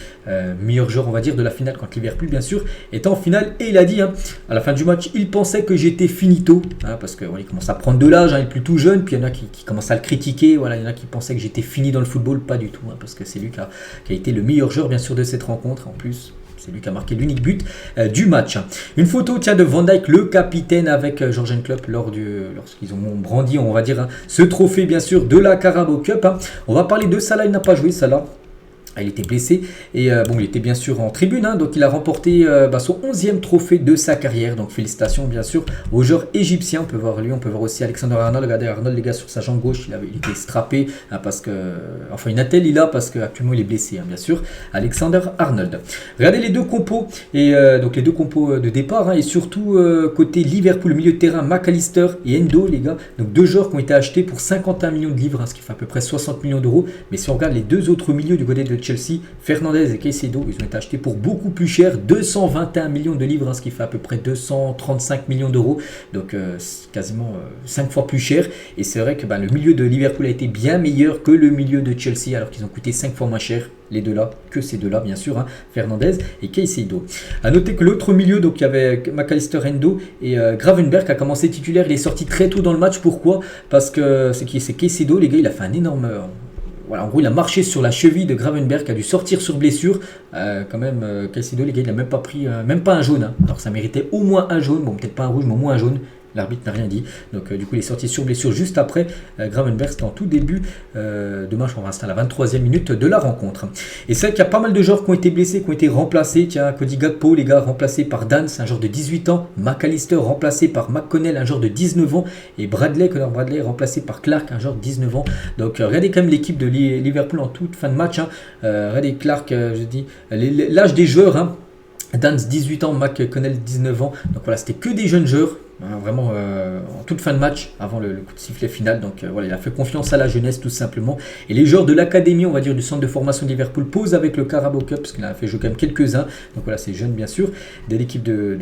meilleur joueur, on va dire, de la finale contre Liverpool, bien sûr, est en finale. Et il a dit, hein, à la fin du match, il pensait que j'étais finito, hein, parce qu'il commence à prendre de l'âge, hein, il est plus tout jeune, puis il y en a qui commencent à le critiquer, voilà, il y en a qui pensaient que j'étais fini dans le football, pas du tout, hein, parce que c'est lui qui a été le meilleur joueur, bien sûr, de cette rencontre, en plus. C'est lui qui a marqué l'unique but du match. Une photo de Van Dijk, le capitaine, avec Jürgen Klopp lorsqu'ils ont brandi, on va dire, hein, ce trophée, bien sûr, de la Carabao Cup. Hein. On va parler de Salah, il n'a pas joué, Salah. Il était blessé et bon, il était bien sûr en tribune, hein, donc il a remporté son 11e trophée de sa carrière. Donc félicitations bien sûr aux joueurs égyptiens. On peut voir lui, on peut voir aussi Alexander Arnold. Regardez Arnold les gars sur sa jambe gauche, il était strappé hein, parce que, enfin une attelle il a parce qu'actuellement il est blessé hein, bien sûr. Alexander Arnold. Regardez les 2 compos et donc les 2 compos de départ hein, et surtout côté Liverpool, le milieu de terrain McAllister et Endo les gars. Donc 2 joueurs qui ont été achetés pour 51 millions de livres, hein, ce qui fait à peu près 60 millions d'euros. Mais si on regarde les 2 autres milieux du côté de Chelsea, Fernandez et Caicedo, ils ont été achetés pour beaucoup plus cher, 221 millions de livres, hein, ce qui fait à peu près 235 millions d'euros, donc quasiment 5 fois plus cher. Et c'est vrai que le milieu de Liverpool a été bien meilleur que le milieu de Chelsea, alors qu'ils ont coûté 5 fois moins cher, les 2 là, que ces 2 là bien sûr, hein, Fernandez et Caicedo. A noter que l'autre milieu, donc il y avait McAllister, Endo et Gravenberch a commencé titulaire, il est sorti très tôt dans le match. Pourquoi? Parce que c'est Caicedo, les gars, il a fait un énorme... Voilà, en gros, il a marché sur la cheville de Gravenberch, qui a dû sortir sur blessure. Quand même, Caicedo, les gars, il n'a même pas pris, même pas un jaune. Hein. Alors, ça méritait au moins un jaune. Bon, peut-être pas un rouge, mais au moins un jaune. L'arbitre n'a rien dit. Donc, du coup, il est sorti sur blessure juste après. Gravenberch, c'était en tout début de match. On va rester à la 23e minute de la rencontre. Et c'est vrai qu'il y a pas mal de joueurs qui ont été blessés, qui ont été remplacés. Tiens, Cody Gakpo, les gars, remplacé par Dance, un joueur de 18 ans. McAllister, remplacé par McConnell, un joueur de 19 ans. Et Connor Bradley, remplacé par Clark, un joueur de 19 ans. Donc, regardez quand même l'équipe de Liverpool en toute fin de match. Hein. Regardez Clark, je dis, l'âge des joueurs. Hein. Dance, 18 ans, McConnell, 19 ans. Donc voilà, c'était que des jeunes joueurs. Vraiment en toute fin de match avant le coup de sifflet final. Donc voilà, il a fait confiance à la jeunesse tout simplement. Et les joueurs de l'académie, on va dire du centre de formation de Liverpool, posent avec le Carabao Cup parce qu'il a fait jouer quand même quelques-uns. Donc voilà, c'est jeune bien sûr de l'équipe de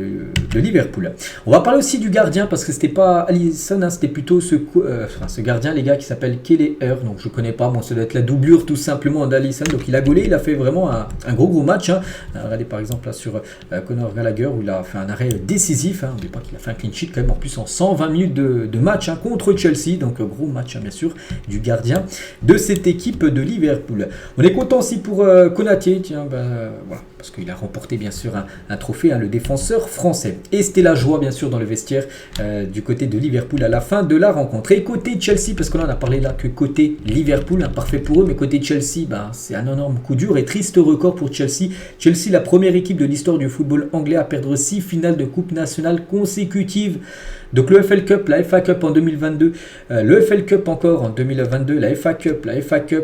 Liverpool. On va parler aussi du gardien parce que c'était pas Alisson, hein, c'était plutôt ce gardien les gars qui s'appelle Kelleher. Donc je connais pas, bon ça doit être la doublure tout simplement d'Alisson. Donc il a gaulé, il a fait vraiment un gros match. Hein. Regardez par exemple là sur Conor Gallagher où il a fait un arrêt décisif. Hein. N'oubliez pas qu'il a fait un clean sheet quand même en plus en 120 minutes de match contre Chelsea. Donc gros match bien sûr du gardien de cette équipe de Liverpool. On est content aussi pour Konaté, tiens, voilà, parce qu'il a remporté bien sûr un trophée, le défenseur français. Et c'était la joie bien sûr dans le vestiaire du côté de Liverpool à la fin de la rencontre. Et côté Chelsea, parce que là on a parlé là que côté Liverpool, parfait pour eux, mais côté Chelsea, c'est un énorme coup dur et triste record pour Chelsea. Chelsea, la première équipe de l'histoire du football anglais à perdre 6 finales de Coupe nationale consécutives. Donc le FL Cup, la FA Cup en 2022, le FL Cup encore en 2022, la FA Cup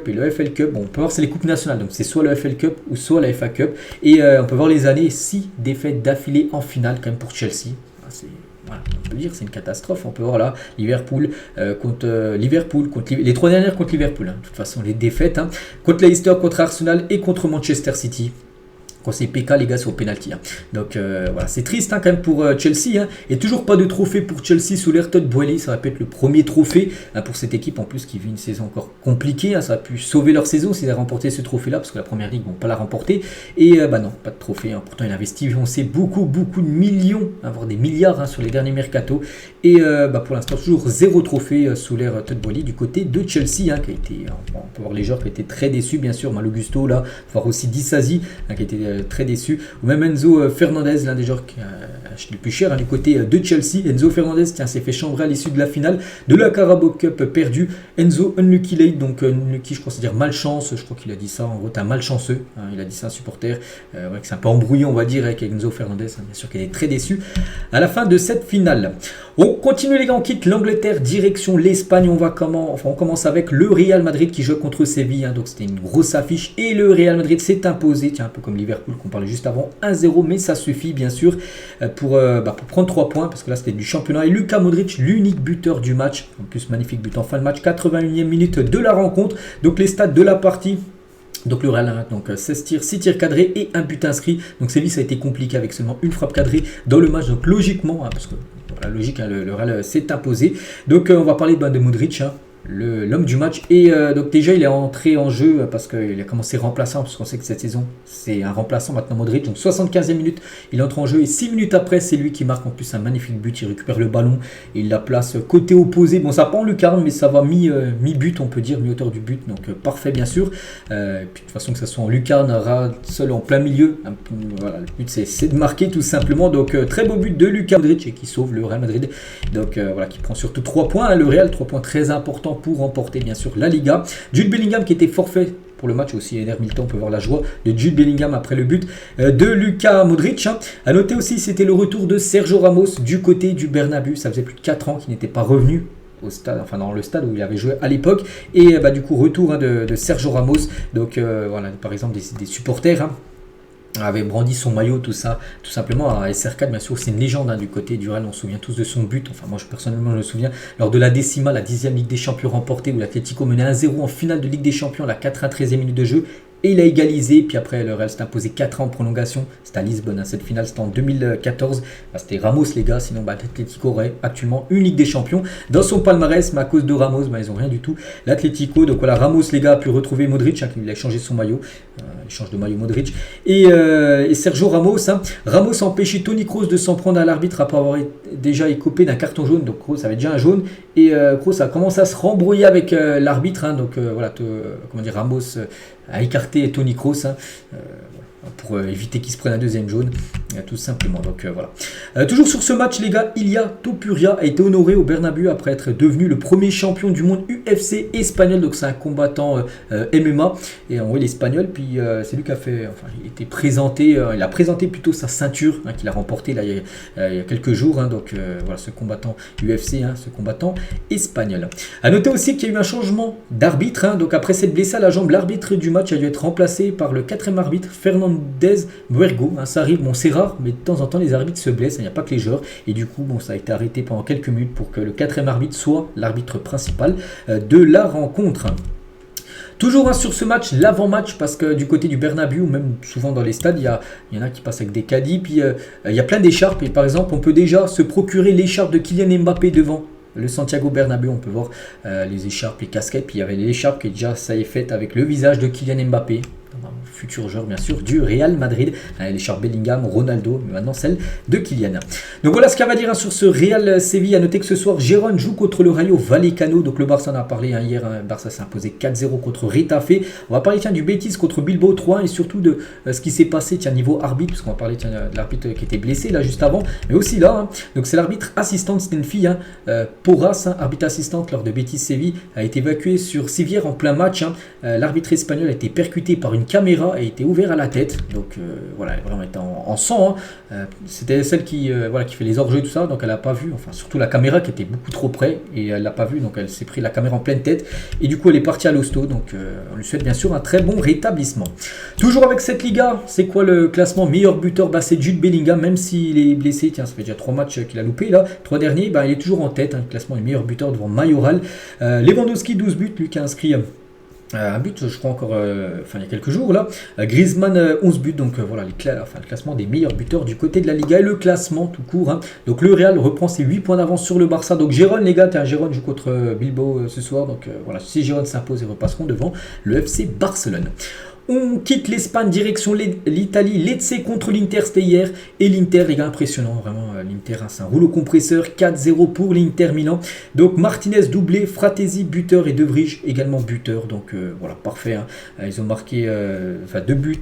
et le FL Cup. Bon, on peut voir c'est les coupes nationales, donc c'est soit le FL Cup ou soit la FA Cup. Et on peut voir les années, 6 défaites d'affilée en finale quand même pour Chelsea. Voilà, on peut dire c'est une catastrophe. On peut voir là Liverpool contre les 3 dernières contre Liverpool. De toute façon les défaites contre Leicester, contre Arsenal et contre Manchester City. C'est PK les gars sur penalty. Donc voilà, c'est triste quand même pour Chelsea. Et toujours pas de trophée pour Chelsea sous l'ère Todd Boehly. Ça va peut être le premier trophée pour cette équipe en plus qui vit une saison encore compliquée. Ça a pu sauver leur saison s'ils avaient remporté ce trophée là parce que la première ligue ne vont pas la remporter. Et non, pas de trophée. Pourtant il investit, on sait beaucoup de millions, voire des milliards sur les derniers mercato. Et pour l'instant toujours 0 trophée sous l'ère Todd Boehly du côté de Chelsea qui a été, on peut voir les joueurs qui ont été très déçus bien sûr. Malo Gusto là, voir aussi Disasi qui a été très déçu, ou même Enzo Fernandez, l'un des joueurs qui a acheté le plus cher du côté de Chelsea. Enzo Fernandez s'est fait chambrer à l'issue de la finale de la Carabao Cup perdue. Enzo unlucky late, donc unlucky je crois c'est dire malchance, je crois qu'il a dit ça, en gros t'es un malchanceux, il a dit ça à un supporter, que c'est un peu embrouillé on va dire avec Enzo Fernandez, bien sûr qu'il est très déçu à la fin de cette finale. On continue les gars, on quitte l'Angleterre, direction l'Espagne, on commence avec le Real Madrid qui joue contre Séville, donc c'était une grosse affiche et le Real Madrid s'est imposé, un peu comme Liverpool qu'on parlait juste avant, 1-0, mais ça suffit bien sûr pour prendre 3 points, parce que là c'était du championnat. Et Luka Modric, l'unique buteur du match, en plus magnifique but en fin de match, 81e minute de la rencontre. Donc les stats de la partie. Donc le Real, donc 16 tirs, 6 tirs cadrés et un but inscrit. Donc Séville ça a été compliqué avec seulement une frappe cadrée dans le match. Donc logiquement, parce que la logique, le Real s'est imposé. Donc on va parler de Modric, l'homme du match. Et donc déjà il est entré en jeu parce qu'il a commencé remplaçant, parce qu'on sait que cette saison c'est un remplaçant maintenant Modric. Donc 75e minute il entre en jeu et 6 minutes après c'est lui qui marque en plus un magnifique but. Il récupère le ballon et il la place côté opposé. Bon ça pas en lucarne mais ça va mi-but on peut dire, mi-hauteur du but. Donc parfait bien sûr. Puis de toute façon que ça soit en lucarne, seul en plein milieu. Voilà, le but c'est de marquer tout simplement. Donc très beau but de Luka Modric et qui sauve le Real Madrid. Donc voilà, qui prend surtout 3 points. Le Real, 3 points très importants pour remporter bien sûr la Liga. Jude Bellingham qui était forfait pour le match aussi, Eder Militão, on peut voir la joie de Jude Bellingham après le but de Luka Modric. A noter aussi c'était le retour de Sergio Ramos du côté du Bernabéu. Ça faisait plus de 4 ans qu'il n'était pas revenu au stade, enfin dans le stade où il avait joué à l'époque. Et du coup retour de Sergio Ramos. Donc voilà, par exemple des supporters avait brandi son maillot, tout ça, tout simplement. À SR4, bien sûr, c'est une légende du côté du Real. On se souvient tous de son but. Enfin, moi, personnellement, je me souviens lors de la décima, la 10e Ligue des Champions remportée, où l'Atlético menait 1-0 en finale de Ligue des Champions, la 93e minute de jeu. Et il a égalisé, puis après le Real s'est imposé 4 ans en prolongation. C'était à Lisbonne, cette finale, c'était en 2014. C'était Ramos les gars, sinon l'Atlético aurait actuellement une Ligue des Champions dans son palmarès, mais à cause de Ramos, ils n'ont rien du tout. L'Atlético, donc voilà, Ramos les gars a pu retrouver Modric, il a changé son maillot, il change de maillot Modric. Et Sergio Ramos, Ramos a empêché Toni Kroos de s'en prendre à l'arbitre après avoir déjà écopé d'un carton jaune. Donc Kroos avait déjà un jaune, et Kroos a commencé à se rembrouiller avec l'arbitre, donc voilà, Ramos a écarté Toni Kroos pour éviter qu'il se prenne un deuxième jaune, tout simplement. Donc voilà. Toujours sur ce match les gars, Ilia Topuria a été honoré au Bernabéu après être devenu le premier champion du monde UFC espagnol. Donc c'est un combattant MMA et en vrai l'espagnol. Puis c'est lui qui a fait, il était présenté, il a présenté plutôt sa ceinture qu'il a remportée là il y a quelques jours. Donc voilà, ce combattant UFC, ce combattant espagnol. A noter aussi qu'il y a eu un changement d'arbitre. Donc après cette blessée à la jambe, l'arbitre du match a dû être remplacé par le 4e arbitre Fernandez Buergo. Ça arrive, c'est rare, mais de temps en temps les arbitres se blessent, il n'y a pas que les joueurs, et du coup ça a été arrêté pendant quelques minutes pour que le 4e arbitre soit l'arbitre principal de la rencontre. Toujours sur ce match, l'avant-match, parce que du côté du Bernabéu, même souvent dans les stades, il y en a qui passent avec des caddies, puis il y a plein d'écharpes, et par exemple on peut déjà se procurer l'écharpe de Kylian Mbappé devant le Santiago Bernabéu. On peut voir les écharpes, les casquettes, puis il y avait l'écharpe qui est déjà ça est faite avec le visage de Kylian Mbappé. futur joueur bien sûr du Real Madrid, l'écharpe Bellingham, Ronaldo, mais maintenant celle de Kylian. Donc voilà ce qu'on va dire sur ce Real Séville. À noter que ce soir, Gérone joue contre le Rayo Vallecano. Donc le Barça en a parlé hier, Barça s'est imposé 4-0 contre Retafe. On va parler du Betis contre Bilbao 3 et surtout de ce qui s'est passé niveau arbitre, parce qu'on va parler de l'arbitre qui était blessé là juste avant, mais aussi là, donc c'est l'arbitre assistante, c'était une fille, Porras, arbitre assistante lors de Betis Séville, a été évacuée sur civière en plein match. L'arbitre espagnol a été percuté par une caméra et a été ouvert à la tête, donc voilà, elle vraiment était en sang. C'était celle qui fait les hors-jeux et tout ça, donc elle n'a pas vu, enfin surtout la caméra qui était beaucoup trop près et elle l'a pas vu, donc elle s'est pris la caméra en pleine tête et du coup elle est partie à l'hosto, donc on lui souhaite bien sûr un très bon rétablissement. Toujours avec cette Liga, c'est quoi le classement? Meilleur buteur, c'est Jude Bellingham, même s'il est blessé, ça fait déjà 3 matchs qu'il a loupé là, 3 derniers, il est toujours en tête, le classement est meilleur buteur devant Mayoral. Lewandowski 12 buts, lui qui a inscrit un but, je crois encore, il y a quelques jours là. Griezmann 11 buts, donc voilà le classement des meilleurs buteurs du côté de la Liga et le classement tout court. Donc le Real reprend ses 8 points d'avance sur le Barça. Donc Gérone, les gars, Gérone joue contre Bilbao ce soir. Donc voilà, si Gérone s'impose, ils repasseront devant le FC Barcelone. On quitte l'Espagne, direction l'Italie. Lecce contre l'Inter, c'était hier. Et l'Inter, les gars, impressionnant. Vraiment, l'Inter, c'est un rouleau compresseur. 4-0 pour l'Inter Milan. Donc, Martinez doublé, Fratesi buteur et De Vrij également buteur. Donc, voilà, parfait. Ils ont marqué 2 buts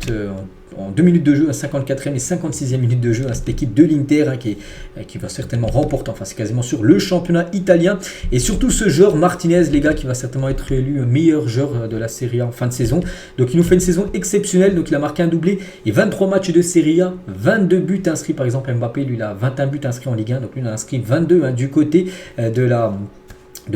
en 2 minutes de jeu, 54e et 56e minute de jeu. Cette équipe de l'Inter qui va certainement remporter, enfin c'est quasiment sûr, le championnat italien. Et surtout ce joueur Martinez, les gars, qui va certainement être élu meilleur joueur de la Serie A en fin de saison. Donc il nous fait une saison exceptionnelle. Donc il a marqué un doublé et 23 matchs de Serie A, 22 buts inscrits. Par exemple Mbappé, lui il a 21 buts inscrits en Ligue 1. Donc lui il a inscrit 22 du côté de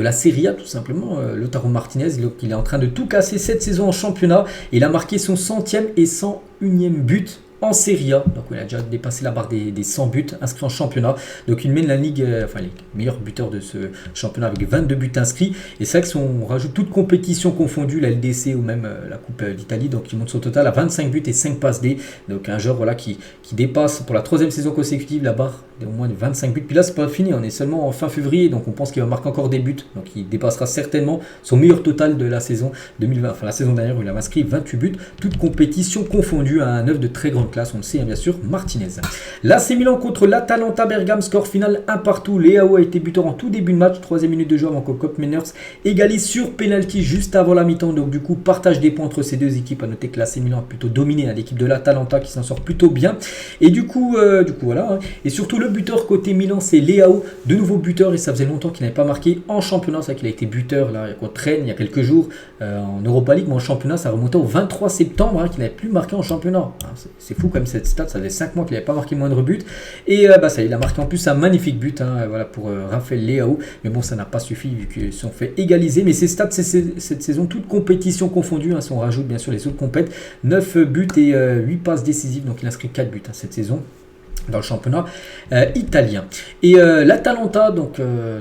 la Serie A tout simplement. Lautaro Martinez, il est en train de tout casser cette saison en championnat. Il a marqué son 100e et 101e but en Serie A, donc il a déjà dépassé la barre des 100 buts inscrits en championnat, donc il mène la ligue, les meilleurs buteurs de ce championnat avec 22 buts inscrits, et c'est vrai que si on rajoute toute compétition confondue, la LDC ou même la Coupe d'Italie, donc il monte son total à 25 buts et 5 passes D, donc un joueur qui dépasse pour la 3e saison consécutive la barre au moins de 25 buts, puis là c'est pas fini, on est seulement en fin février, donc on pense qu'il va marquer encore des buts, donc il dépassera certainement son meilleur total de la saison 2020, la saison dernière où il a inscrit 28 buts, toute compétition confondue, à un œuvre de très grande classe, on le sait bien sûr, Martinez. L'AC Milan contre l'Atalanta Bergame, score final 1 partout. Leao a été buteur en tout début de match, 3e minute de jeu avant que Kopp Meiners égalise sur penalty juste avant la mi-temps. Donc du coup, partage des points entre ces deux équipes. À noter que l'AC Milan a plutôt dominé l'équipe de l'Atalanta qui s'en sort plutôt bien. Et du coup voilà. Et surtout le buteur côté Milan, c'est Leao, de nouveau buteur, et ça faisait longtemps qu'il n'avait pas marqué en championnat. C'est vrai qu'il a été buteur là contre Rennes il y a quelques jours en Europa League, mais en championnat ça remontait au 23 septembre qu'il n'avait plus marqué en championnat. C'est fou comme cette stat, ça faisait 5 mois qu'il n'avait pas marqué le moindre but, et ça, il a marqué en plus un magnifique but pour Raphaël Leao, mais bon ça n'a pas suffi vu qu'ils se sont fait égaliser. Mais ces stats cette saison, toute compétition confondue, si on rajoute bien sûr les autres compètes, 9 buts et 8 passes décisives, donc il inscrit 4 buts cette saison dans le championnat italien. Et l'Atalanta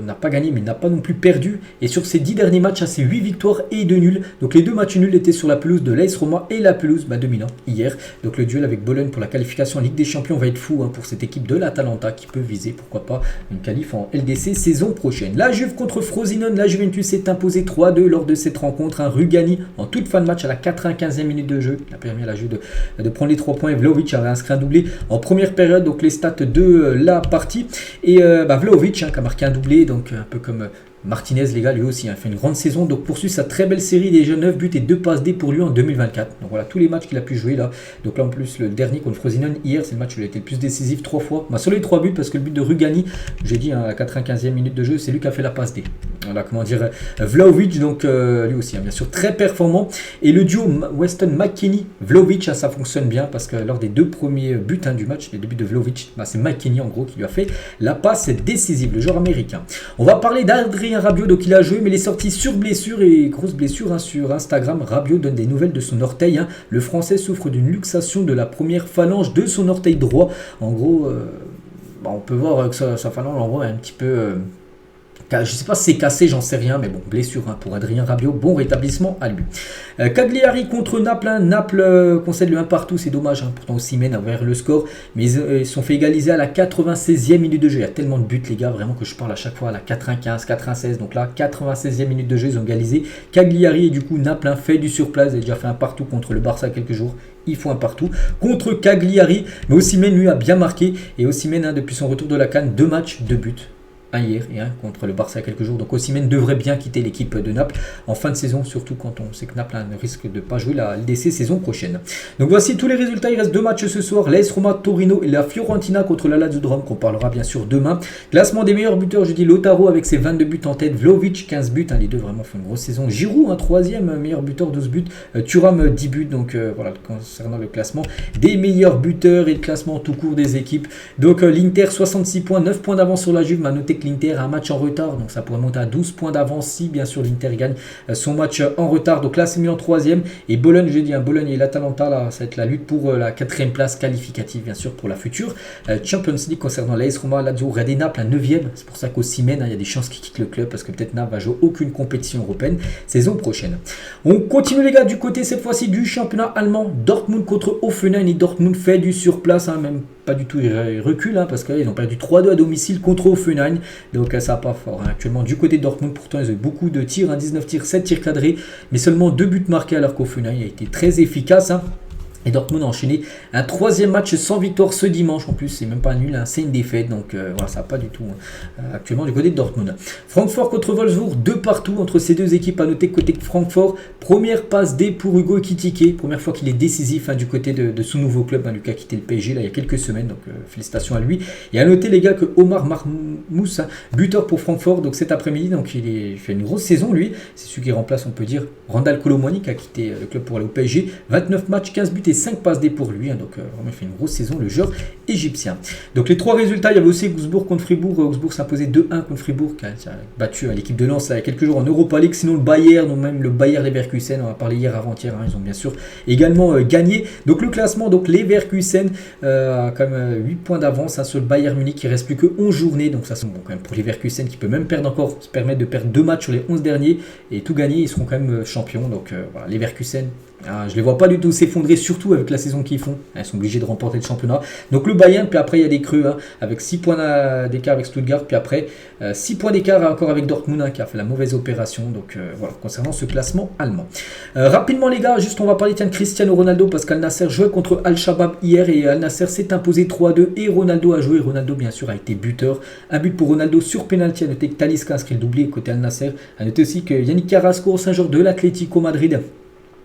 n'a pas gagné, mais n'a pas non plus perdu, et sur ses 10 derniers matchs, c'est 8 victoires et 2 nuls. Donc les 2 matchs nuls étaient sur la pelouse de l'AS Roma et la pelouse de Milan hier. Donc le duel avec Bologne pour la qualification en Ligue des Champions va être fou pour cette équipe de l'Atalanta qui peut viser pourquoi pas une qualif en LDC saison prochaine. La Juve contre Frosinone, la Juventus s'est imposée 3-2 lors de cette rencontre. Rugani en toute fin de match à la 95e minute de jeu, il a permis à la Juve de prendre les 3 points. Vlahovic avait inscrit un doublé en première période, donc les stats de la partie. Et Vlahovic qui a marqué un doublé, donc un peu comme Martinez, les gars, lui aussi a fait une grande saison, donc poursuit sa très belle série, déjà 9 buts et 2 passes D pour lui en 2024. Donc voilà tous les matchs qu'il a pu jouer là. Donc là en plus le dernier contre Frosinone hier, c'est le match où il a été le plus décisif 3 fois. Sur les 3 buts, parce que le but de Rugani, j'ai dit à la 95e minute de jeu, c'est lui qui a fait la passe D. Voilà, Vlahovic, donc lui aussi bien sûr très performant. Et le duo Weston McKennie Vlahovic, ça fonctionne bien, parce que lors des 2 premiers buts du match, les 2 buts de Vlahovic, c'est McKennie en gros qui lui a fait la passe décisive, le joueur américain. On va parler d'Adrien Rabiot, donc il a joué, mais il est sorti sur blessure, et grosse blessure sur Instagram. Rabiot donne des nouvelles de son orteil. Le Français souffre d'une luxation de la première phalange de son orteil droit. En gros, on peut voir que sa phalange en gros est un petit peu Je ne sais pas si c'est cassé, j'en sais rien, mais bon, blessure hein, pour Adrien Rabiot, bon rétablissement à lui. Cagliari contre Naples, hein. Naples concède le 1 partout, c'est dommage, hein. Pourtant Osimhen a ouvert le score, mais ils sont fait égaliser à la 96e minute de jeu. Il y a tellement de buts les gars, vraiment que je parle à chaque fois à la 95, 96, donc là 96e minute de jeu, ils ont égalisé. Cagliari et du coup Naples hein, fait du surplace, ils ont déjà fait un partout contre le Barça il y a quelques jours. Il faut un partout contre Cagliari, mais Osimhen lui a bien marqué, et Osimhen hein, depuis son retour de la CAN, 2 matchs, 2 buts. Un hier et un contre le Barça il y a quelques jours. Donc Osimhen devrait bien quitter l'équipe de Naples en fin de saison, surtout quand on sait que Naples ne risque de ne pas jouer la LDC saison prochaine. Donc voici tous les résultats. Il reste 2 matchs ce soir. L'AS Roma Torino et la Fiorentina contre la Lazio de Rome qu'on parlera bien sûr demain. Classement des meilleurs buteurs, je dis Lautaro avec ses 22 buts en tête. Vlahovic 15 buts. Hein, les deux vraiment font une grosse saison. Giroud, un 3e meilleur buteur, 12 buts. Thuram 10 buts. Donc voilà concernant le classement des meilleurs buteurs et le classement tout court des équipes. Donc l'Inter 66 points, 9 points d'avance sur la Juve. M'a noté que l'Inter a un match en retard, donc ça pourrait monter à 12 points d'avance si bien sûr l'Inter gagne son match en retard. Donc là c'est mis en 3e et Bologne, je dis Bologne et l'Atalanta, là ça va être la lutte pour la 4e place qualificative bien sûr pour la future Champions League. Concernant l'AS Roma, Lazio, Red et Naples, un 9e, c'est pour ça qu'Osimhen, il y a des chances qu'il quitte le club parce que peut-être Naples va jouer aucune compétition européenne saison prochaine. On continue les gars du côté cette fois-ci du championnat allemand. Dortmund contre Hoffenheim et Dortmund fait du surplace, hein, même pas du tout, ils reculent hein, parce qu'ils ont perdu 3-2 à domicile contre Hoffenheim, donc ça va pas fort hein. Actuellement du côté de Dortmund, pourtant ils ont eu beaucoup de tirs, hein, 19 tirs, 7 tirs cadrés, mais seulement 2 buts marqués alors qu'Hoffenheim a été très efficace hein. Et Dortmund a enchaîné un 3e match sans victoire ce dimanche. En plus, c'est même pas nul, hein, c'est une défaite. Donc voilà, ça va pas du tout actuellement du côté de Dortmund. Francfort contre Wolfsburg, 2 partout entre ces deux équipes. À noter côté de Francfort, première passe D pour Hugo Ekitike. Première fois qu'il est décisif hein, du côté de son nouveau club. Hein, Lucas a quitté le PSG là, il y a quelques semaines. Donc félicitations à lui. Et à noter les gars que Omar Marmous, hein, buteur pour Francfort, donc cet après-midi. Donc il fait une grosse saison lui. C'est celui qui remplace, on peut dire, Randal Colomwani qui a quitté le club pour aller au PSG. 29 matchs, 15 buts et 5 passes D pour lui, hein, donc vraiment il fait une grosse saison le joueur égyptien. Donc les 3 résultats, il y avait aussi Augsbourg contre Fribourg. Augsbourg s'imposait 2-1 contre Fribourg qui a battu l'équipe de Lens il y a quelques jours en Europa League. Sinon le Bayern ou même le Bayer Leverkusen, on a parlé hier avant-hier, hein, ils ont bien sûr également gagné. Donc le classement, donc Leverkusen a quand même 8 points d'avance hein, sur le Bayern Munich, il ne reste plus que 11 journées, donc ça c'est bon quand même pour Leverkusen qui peut même perdre encore, se permettre de perdre 2 matchs sur les 11 derniers et tout gagner, ils seront quand même champions. Donc voilà, Leverkusen, je ne les vois pas du tout s'effondrer, surtout avec la saison qu'ils font. Ils sont obligés de remporter le championnat. Donc le Bayern, puis après il y a des creux hein, avec 6 points d'écart avec Stuttgart, puis après 6 points d'écart encore avec Dortmund hein, qui a fait la mauvaise opération. Donc voilà, concernant ce classement allemand. Rapidement les gars, juste on va parler de Cristiano Ronaldo parce qu'Al Nasser jouait contre Al-Shabaab hier et Al Nasser s'est imposé 3-2 et Ronaldo a joué. Ronaldo bien sûr a été buteur. Un but pour Ronaldo sur penalty. À noter que Talisca a inscrit le doublé côté Al Nasser. À noter aussi que Yannick Carrasco, un joueur de l'Atlético Madrid,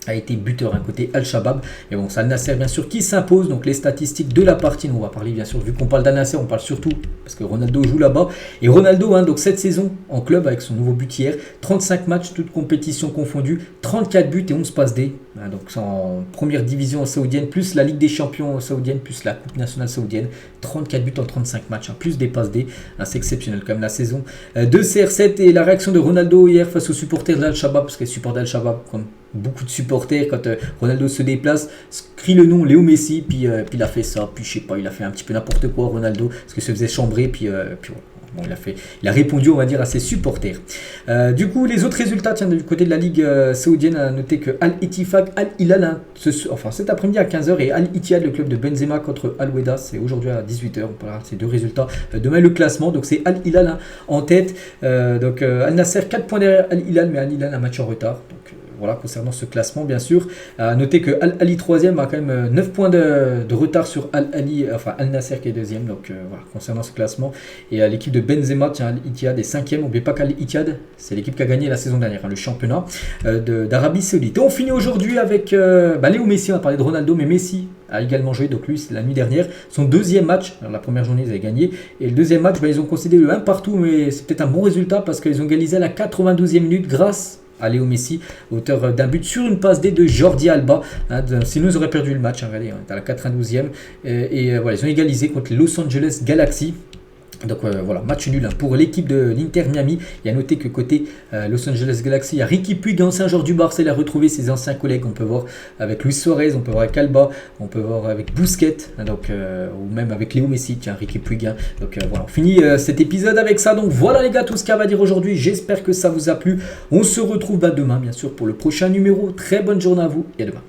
a été buteur à côté Al-Shabaab. Et bon, c'est Al Nasser bien sûr qui s'impose. Donc les statistiques de la partie, nous on va parler bien sûr, vu qu'on parle d'Al Nasser, on parle surtout parce que Ronaldo joue là-bas. Et Ronaldo, hein, donc cette saison en club avec son nouveau but hier, 35 matchs, toutes compétitions confondues, 34 buts et 11 passes D. Hein, donc c'est en première division saoudienne, plus la Ligue des Champions saoudienne, plus la Coupe nationale saoudienne. 34 buts en 35 matchs, hein, plus des passes D. Hein, c'est exceptionnel quand même la saison de CR7. Et la réaction de Ronaldo hier face aux supporters d'Al-Shabaab, parce que les supporters d'Al-Shabaab, comme beaucoup de supporters, quand Ronaldo se déplace, crie le nom Léo Messi, puis il a fait ça, puis je sais pas, il a fait un petit peu n'importe quoi Ronaldo, parce que se faisait chambrer, puis voilà. Bon, il a répondu, on va dire, à ses supporters. Du coup, les autres résultats, tiens, du côté de la Ligue saoudienne, à noter que Al-Ettifaq, Al-Hilal, hein, cet après-midi à 15h, et Al-Ittihad, le club de Benzema contre Al-Weda, c'est aujourd'hui à 18h. On parlera de ces 2 résultats. Demain, le classement, donc c'est Al-Hilal hein, en tête. Donc Al-Nasser, 4 points derrière Al-Hilal, mais Al-Hilal a un match en retard. Donc voilà, concernant ce classement, bien sûr. À noter que Al-Ali 3e a quand même 9 points de retard sur Al-Ali, enfin Al-Nasser qui est 2e. Donc voilà, concernant ce classement. Et l'équipe de Benzema, tiens, Al-Ittihad est 5e. N'oubliez pas qu'Al-Ittihad, c'est l'équipe qui a gagné la saison dernière, hein, le championnat d'Arabie Saoudite. Et on finit aujourd'hui avec Léo Messi. On a parlé de Ronaldo, mais Messi a également joué. Donc lui, c'est la nuit dernière. Son 2e match, alors la première journée, ils avaient gagné. Et le 2e match, ils ont concédé le 1 partout, mais c'est peut-être un bon résultat parce qu'ils ont égalisé à la 92e minute grâce à Léo Messi, auteur d'un but sur une passe D de Jordi Alba. Hein, sinon, ils auraient perdu le match. Hein, regardez, on est à la 92e. Voilà, ils ont égalisé contre les Los Angeles Galaxy. Donc voilà, match nul pour l'équipe de l'Inter Miami. Il y a noté que côté Los Angeles Galaxy, il y a Riqui Puig, ancien joueur du Barça, il a retrouvé ses anciens collègues. On peut voir avec Luis Suarez, on peut voir avec Alba, on peut voir avec Busquets, donc, ou même avec Léo Messi, tiens, Riqui Puig. Donc voilà, on finit cet épisode avec ça. Donc voilà les gars, tout ce qu'il y a à dire aujourd'hui. J'espère que ça vous a plu. On se retrouve demain, bien sûr, pour le prochain numéro. Très bonne journée à vous et à demain.